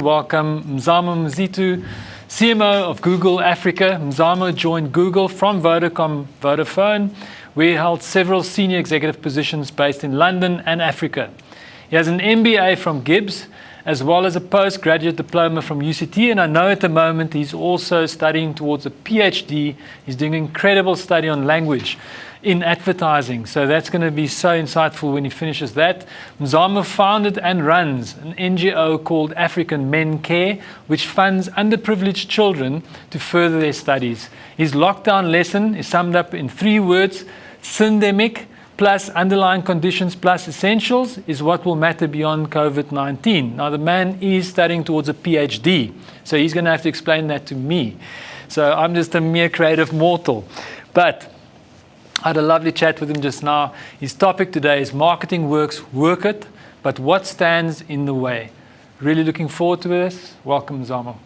welcome Mzamo Masito, CMO of Google Africa. Mzamo joined Google from Vodafone, where he held several senior executive positions based in London and Africa. He has an MBA from Gibbs, as well as a postgraduate diploma from UCT, and I know at the moment he's also studying towards a PhD. He's doing an incredible study on language in advertising, so that's going to be so insightful when he finishes that. Mzamo founded and runs an NGO called African Men Care, which funds underprivileged children to further their studies. His lockdown lesson is summed up in 3 words: syndemic plus underlying conditions plus essentials is what will matter beyond COVID-19. Now, the man is studying towards a PhD, so he's going to have to explain that to me. So I'm just a mere creative mortal. But I had a lovely chat with him just now. His topic today is marketing works, work it, but what stands in the way? Really looking forward to this. Welcome, Mzamo.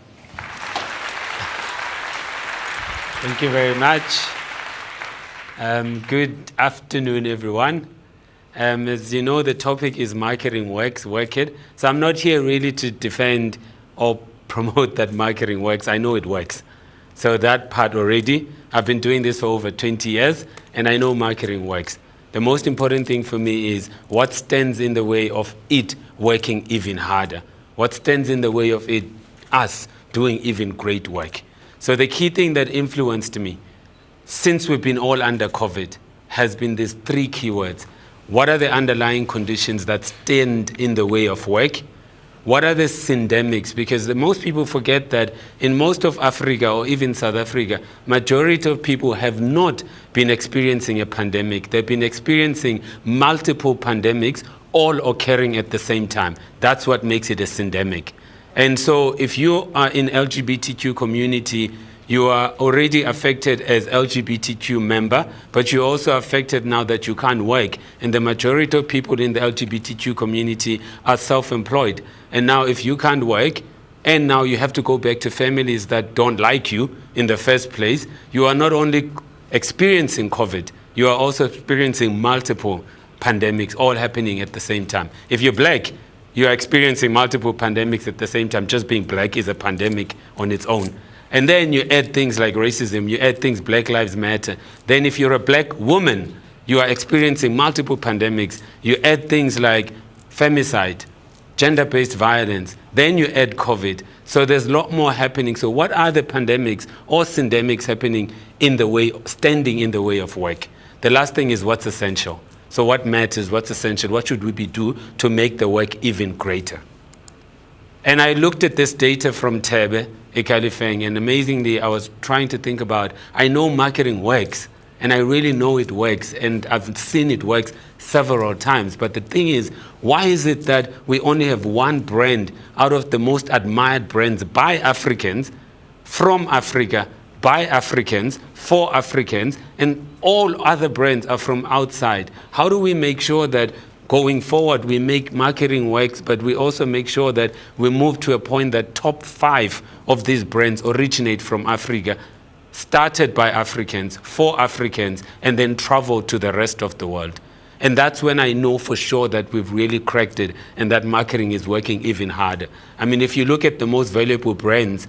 Thank you very much. Good afternoon, everyone. As you know, the topic is marketing works, work it. So I'm not here really to defend or promote that marketing works. I know it works. So that part already, I've been doing this for over 20 years, and I know marketing works. The most important thing for me is what stands in the way of it working even harder. What stands in the way of us doing even great work. So the key thing that influenced me since we've been all under COVID has been these 3 keywords. What are the underlying conditions that stand in the way of work? What are the syndemics? Because most people forget that in most of Africa or even South Africa, majority of people have not been experiencing a pandemic. They've been experiencing multiple pandemics all occurring at the same time. That's what makes it a syndemic. And so if you are in LGBTQ community, you are already affected as LGBTQ member, but you're also affected now that you can't work. And the majority of people in the LGBTQ community are self-employed. And now if you can't work, and now you have to go back to families that don't like you in the first place, you are not only experiencing COVID, you are also experiencing multiple pandemics all happening at the same time. If you're black, you are experiencing multiple pandemics at the same time. Just being black is a pandemic on its own. And then you add things like racism, you add things Black Lives Matter. Then if you're a black woman, you are experiencing multiple pandemics. You add things like femicide, gender-based violence. Then you add COVID. So there's a lot more happening. So what are the pandemics or syndemics happening in the way, standing in the way of work? The last thing is what's essential. So what matters, what's essential, what should we do to make the work even greater? And I looked at this data from Tebe, Ekalifeng, and amazingly, I was trying to think about, I know marketing works, and I really know it works, and I've seen it works several times. But the thing is, why is it that we only have one brand out of the most admired brands by Africans, from Africa, by Africans, for Africans, and all other brands are from outside? How do we make sure that going forward, we make marketing works, but we also make sure that we move to a point that top 5 of these brands originate from Africa, started by Africans, for Africans, and then travel to the rest of the world. And that's when I know for sure that we've really cracked it and that marketing is working even harder. I mean, if you look at the most valuable brands,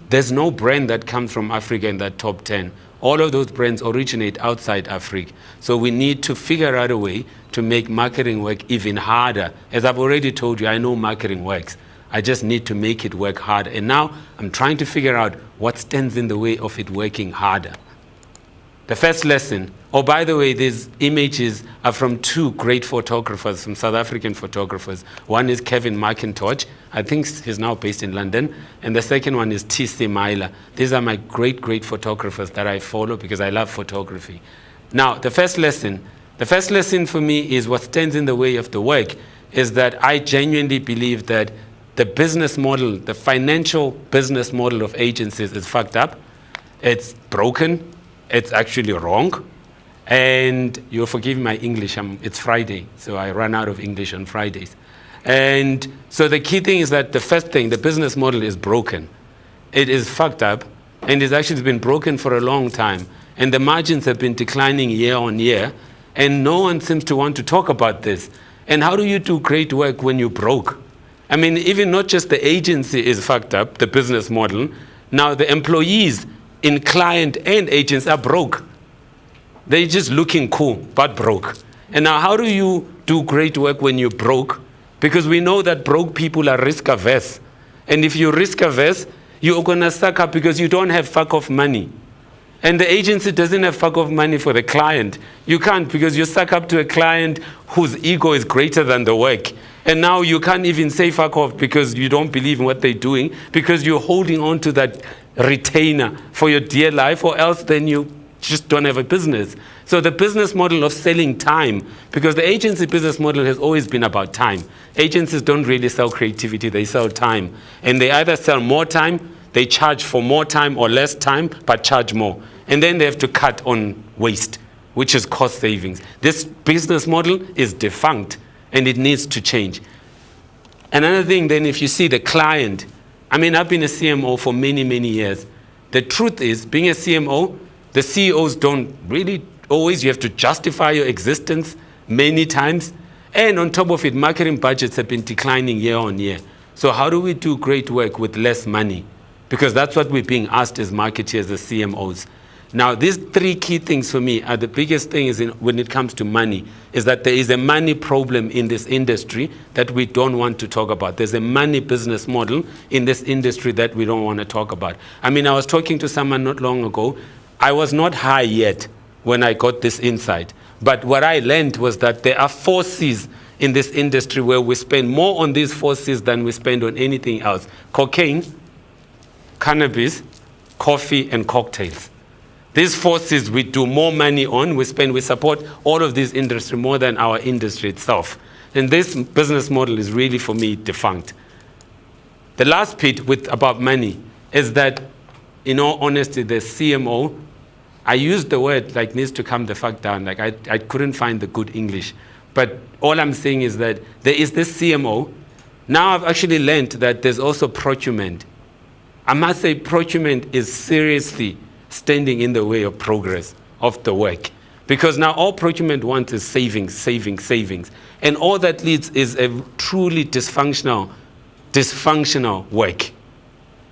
there's no brand that comes from Africa in that top 10. All of those brands originate outside Africa. So we need to figure out a way to make marketing work even harder. As I've already told you, I know marketing works. I just need to make it work harder. And now I'm trying to figure out what stands in the way of it working harder. The first lesson, oh, by the way, these images are from 2 great photographers, some South African photographers. One is Kevin McIntosh. I think he's now based in London. And the second one is T.C. Myler. These are my great photographers that I follow because I love photography. Now, the first lesson for me is what stands in the way of the work is that I genuinely believe that the business model, the financial business model of agencies is fucked up. It's broken. It's actually wrong. And you'll forgive my English. It's Friday, so I run out of English on Fridays. And so the key thing is that the first thing, the business model is broken. It is fucked up, and it's actually been broken for a long time. And the margins have been declining year on year, and no one seems to want to talk about this. And how do you do great work when you're broke? I mean, even not just the agency is fucked up, the business model. Now the employees in client and agents are broke. They're just looking cool, but broke. And now how do you do great work when you're broke? Because we know that broke people are risk averse. And if you're risk averse, you're going to suck up because you don't have fuck off money. And the agency doesn't have fuck off money for the client. You can't, because you suck up to a client whose ego is greater than the work. And now you can't even say fuck off because you don't believe in what they're doing, because you're holding on to that retainer for your dear life, or else then you just don't have a business. So the business model of selling time, because the agency business model has always been about time. Agencies don't really sell creativity, they sell time. And they either sell more time, they charge for more time, or less time, but charge more. And then they have to cut on waste, which is cost savings. This business model is defunct, and it needs to change. Another thing then, if you see the client, I mean, I've been a CMO for many, many years. The truth is, being a CMO, the CEOs don't really always, you have to justify your existence many times. And on top of it, marketing budgets have been declining year on year. So how do we do great work with less money? Because that's what we're being asked as marketeers, as CMOs. Now, these three key things for me are the biggest thing is when it comes to money, is that there is a money problem in this industry that we don't want to talk about. There's a money business model in this industry that we don't want to talk about. I mean, I was talking to someone not long ago. I was not high yet when I got this insight. But what I learned was that there are 4 C's in this industry where we spend more on these 4 C's than we spend on anything else. Cocaine, cannabis, coffee, and cocktails. These 4 C's we do more money on. We support all of these industry more than our industry itself. And this business model is really, for me, defunct. The last bit about money is that, in all honesty, the CMO, I used the word like needs to come the fuck down. Like I couldn't find the good English. But all I'm saying is that there is this CMO. Now I've actually learned that there's also procurement. I must say procurement is seriously standing in the way of progress of the work. Because now all procurement wants is savings, savings, savings. And all that leads is a truly dysfunctional work.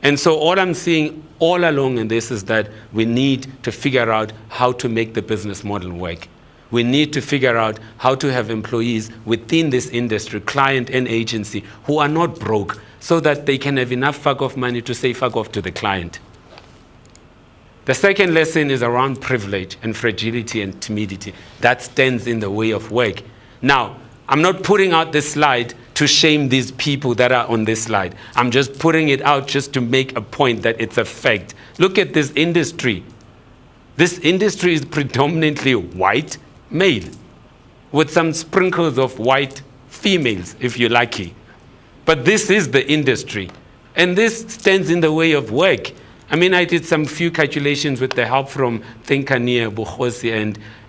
And so all I'm seeing all along in this is that we need to figure out how to make the business model work. We need to figure out how to have employees within this industry, client and agency, who are not broke, so that they can have enough fuck off money to say fuck off to the client. The second lesson is around privilege and fragility and timidity. That stands in the way of work. Now, I'm not putting out this slide to shame these people that are on this slide. I'm just putting it out just to make a point that it's a fact. Look at this industry. This industry is predominantly white male, with some sprinkles of white females, if you're lucky. But this is the industry. And this stands in the way of work. I mean, I did some few calculations with the help from Thinkania, Bukhosi,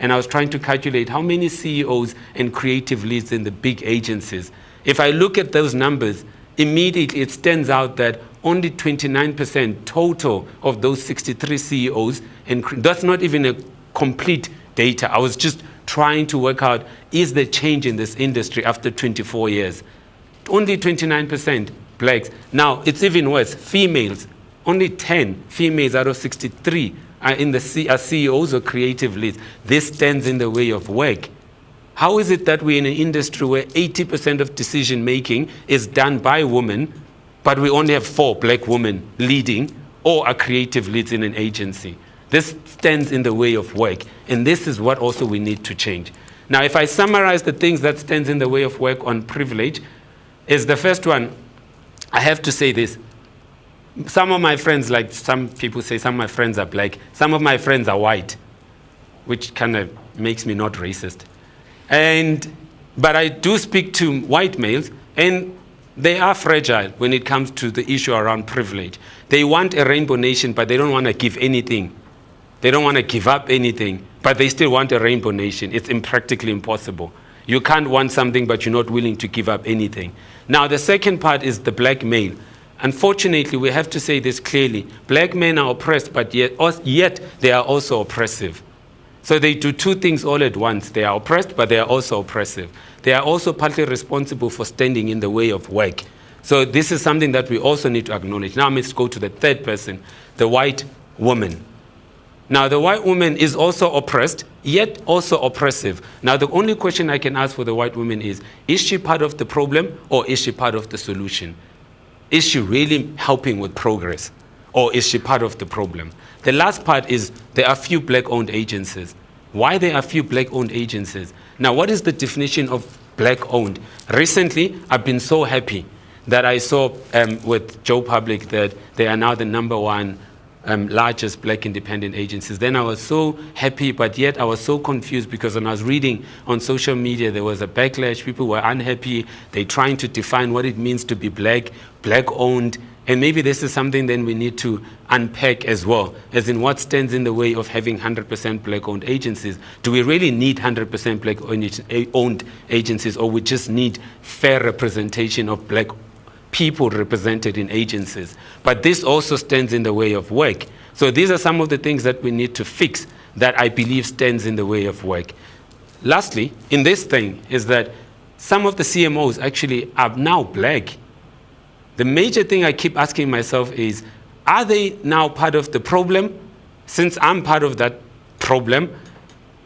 and I was trying to calculate how many CEOs and creative leads in the big agencies. If I look at those numbers, immediately it stands out that only 29% total of those 63 CEOs, and that's not even a complete data. I was just trying to work out, is there change in this industry after 24 years? Only 29% blacks. Now, it's even worse, females. Only 10 females out of 63 are CEOs or creative leads. This stands in the way of work. How is it that we're in an industry where 80% of decision making is done by women, but we only have 4 black women leading or are creative leads in an agency? This stands in the way of work. And this is what also we need to change. Now, if I summarize the things that stands in the way of work on privilege, is the first one, I have to say this. Some of my friends, like some people say some of my friends are black, some of my friends are white, which kind of makes me not racist. But I do speak to white males, and they are fragile when it comes to the issue around privilege. They want a rainbow nation, but they don't want to give anything. They don't want to give up anything, but they still want a rainbow nation. It's practically impossible. You can't want something, but you're not willing to give up anything. Now, the second part is the black male. Unfortunately, we have to say this clearly. Black men are oppressed, but yet they are also oppressive. So they do 2 things all at once. They are oppressed, but they are also oppressive. They are also partly responsible for standing in the way of work. So this is something that we also need to acknowledge. Now let's go to the third person, the white woman. Now the white woman is also oppressed, yet also oppressive. Now the only question I can ask for the white woman is she part of the problem or is she part of the solution? Is she really helping with progress or is she part of the problem? The last part is there are few black-owned agencies. Why there are few black-owned agencies? Now what is the definition of black-owned? Recently, I've been so happy that I saw with Joe Public that they are now the #1 largest black independent agencies. Then I was so happy, but yet I was so confused because when I was reading on social media, there was a backlash. People were unhappy. They're trying to define what it means to be black, black-owned. And maybe this is something then we need to unpack as well, as in what stands in the way of having 100% black-owned agencies. Do we really need 100% black-owned agencies, or we just need fair representation of black people represented in agencies? But this also stands in the way of work. So these are some of the things that we need to fix that I believe stands in the way of work. Lastly, in this thing is that some of the CMOs actually are now black. The major thing I keep asking myself is, are they now part of the problem since I'm part of that problem?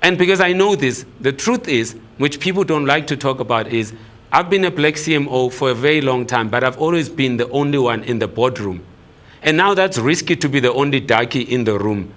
And because I know this, the truth is, which people don't like to talk about, is I've been a black CMO for a very long time, but I've always been the only one in the boardroom. And now that's risky to be the only darkie in the room.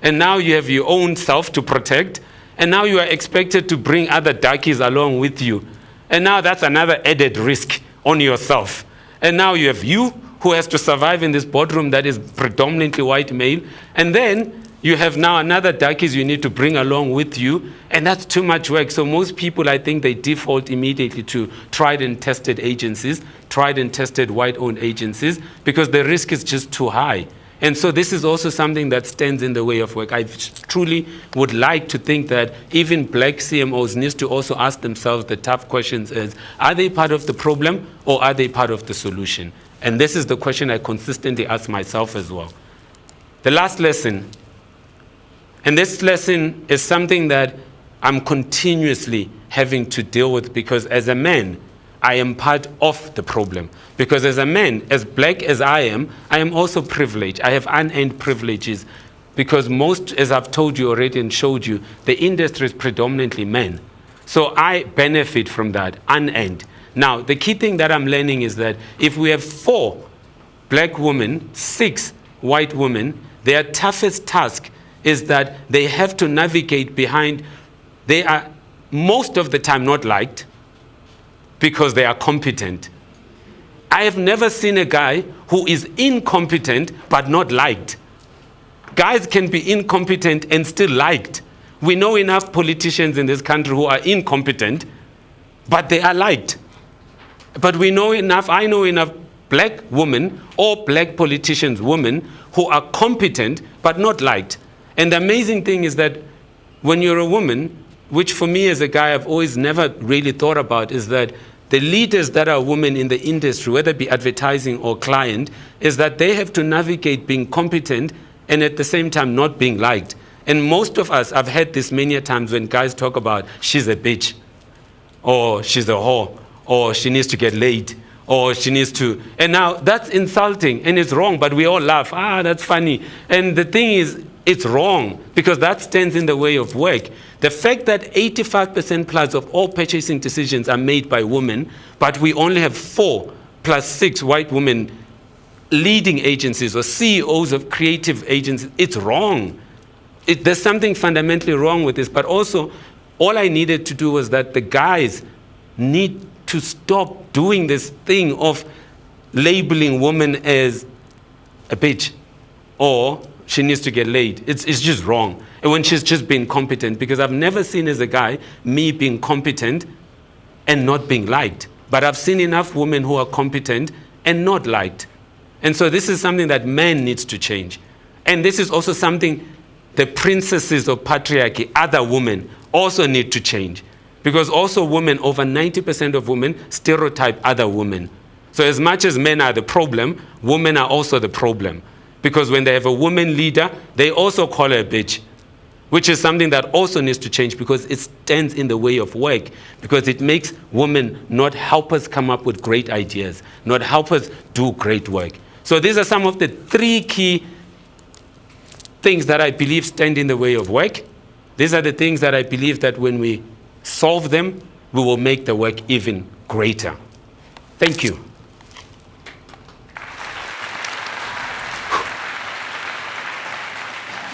And now you have your own self to protect, and now you are expected to bring other darkies along with you. And now that's another added risk on yourself. And now you have you who has to survive in this boardroom that is predominantly white male. And then you have now another darkies you need to bring along with you. And that's too much work. So most people, I think, they default immediately to tried and tested agencies, tried and tested white-owned agencies, because the risk is just too high. And so this is also something that stands in the way of work. I truly would like to think that even black CMOs need to also ask themselves the tough questions as, are they part of the problem or are they part of the solution? And this is the question I consistently ask myself as well. The last lesson, and this lesson is something that I'm continuously having to deal with, because as a man, I am part of the problem. Because as a man, as black as I am also privileged. I have unearned privileges because most, as I've told you already and showed you, the industry is predominantly men. So I benefit from that, unearned. Now, the key thing that I'm learning is that if we have 4 black women, 6 white women, their toughest task is that they have to navigate behind, they are most of the time not liked, because they are competent. I have never seen a guy who is incompetent but not liked. Guys can be incompetent and still liked. We know enough politicians in this country who are incompetent, but they are liked. But we know enough, I know enough black women or black politicians, women, who are competent but not liked. And the amazing thing is that when you're a woman, which for me as a guy I've always never really thought about, is that the leaders that are women in the industry, whether it be advertising or client, is that they have to navigate being competent and at the same time not being liked. And most of us, I've heard this many times when guys talk about, she's a bitch, or she's a whore, or she needs to get laid, or she needs to, and now that's insulting and it's wrong, but we all laugh, that's funny. And the thing is, it's wrong, because that stands in the way of work. The fact that 85% plus of all purchasing decisions are made by women, but we only have 4 plus 6 white women leading agencies or CEOs of creative agencies, it's wrong. There's something fundamentally wrong with this. But also, all I needed to do was that the guys need to stop doing this thing of labeling women as a bitch or she needs to get laid. It's just wrong. And when she's just being competent, because I've never seen as a guy me being competent and not being liked. But I've seen enough women who are competent and not liked. And so this is something that men needs to change. And this is also something the princesses of patriarchy, other women, also need to change. Because also women, over 90% of women stereotype other women. So as much as men are the problem, women are also the problem. Because when they have a woman leader, they also call her a bitch. which is something that also needs to change because it stands in the way of work, because it makes women not help us come up with great ideas, not help us do great work. So these are some of the 3 key things that I believe stand in the way of work. These are the things that I believe that when we solve them, we will make the work even greater. Thank you.